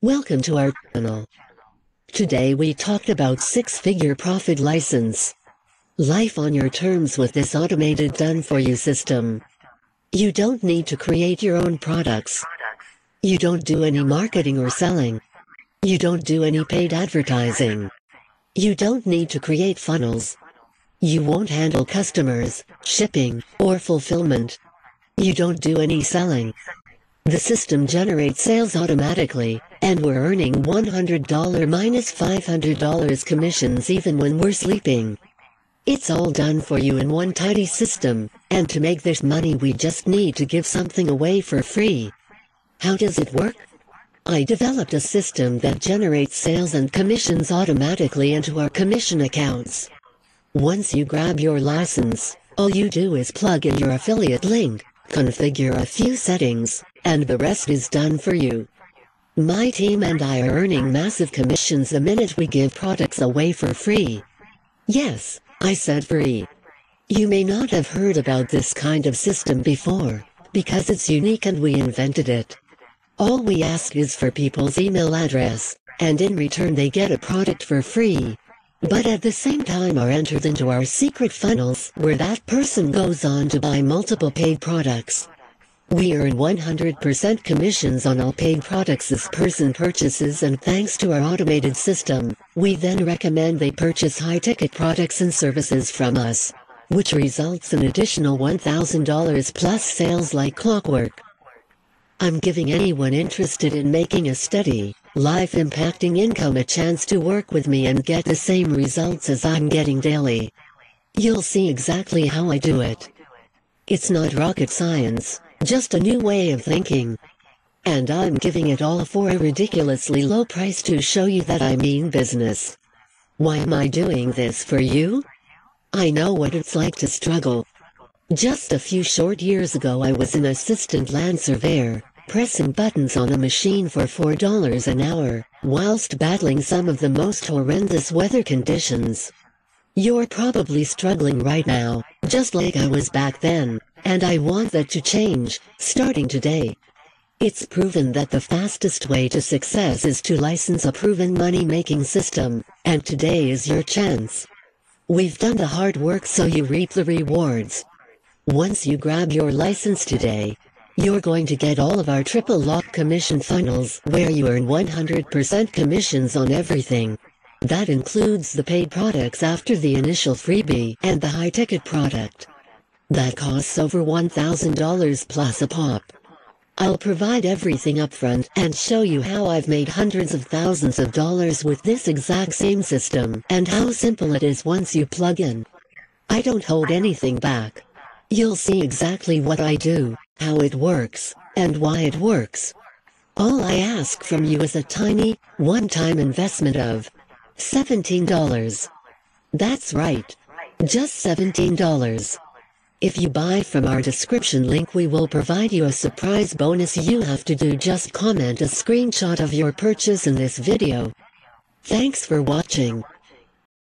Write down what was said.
Welcome to our channel. Today we talked about six-figure profit license. Life on your terms with this automated done-for-you system. You don't need to create your own products. You don't do any marketing or selling. You don't do any paid advertising. You don't need to create funnels. You won't handle customers, shipping, or fulfillment. You don't do any selling. The system generates sales automatically, and we're earning $100 minus $500 commissions even when we're sleeping. It's all done for you in one tidy system, and to make this money we just need to give something away for free. How does it work? I developed a system that generates sales and commissions automatically into our commission accounts. Once you grab your license, all you do is plug in your affiliate link, configure a few settings, and the rest is done for you. My team and I are earning massive commissions the minute we give products away for free. Yes, I said free. You may not have heard about this kind of system before, because it's unique and we invented it. All we ask is for people's email address, and in return they get a product for free. But at the same time are entered into our secret funnels where that person goes on to buy multiple paid products. We earn 100% commissions on all paid products this person purchases, and thanks to our automated system, we then recommend they purchase high-ticket products and services from us, which results in additional $1,000 plus sales like clockwork. I'm giving anyone interested in making a steady, life-impacting income a chance to work with me and get the same results as I'm getting daily. You'll see exactly how I do it. It's not rocket science, just a new way of thinking. And I'm giving it all for a ridiculously low price to show you that I mean business. Why am I doing this for you? I know what it's like to struggle. Just a few short years ago I was an assistant land surveyor, pressing buttons on a machine for $4 an hour, whilst battling some of the most horrendous weather conditions. You're probably struggling right now, just like I was back then, and I want that to change, starting today. It's proven that the fastest way to success is to license a proven money-making system, and today is your chance. We've done the hard work so you reap the rewards. Once you grab your license today, you're going to get all of our triple lock commission funnels where you earn 100% commissions on everything. That includes the paid products after the initial freebie and the high-ticket product. That costs over $1,000 plus a pop. I'll provide everything upfront and show you how I've made hundreds of thousands of dollars with this exact same system and how simple it is once you plug in. I don't hold anything back. You'll see exactly what I do, how it works, and why it works. All I ask from you is a tiny, one-time investment of $17. That's right. Just $17. If you buy from our description link, we will provide you a surprise bonus. You have to do just comment a screenshot of your purchase in this video. Thanks for watching.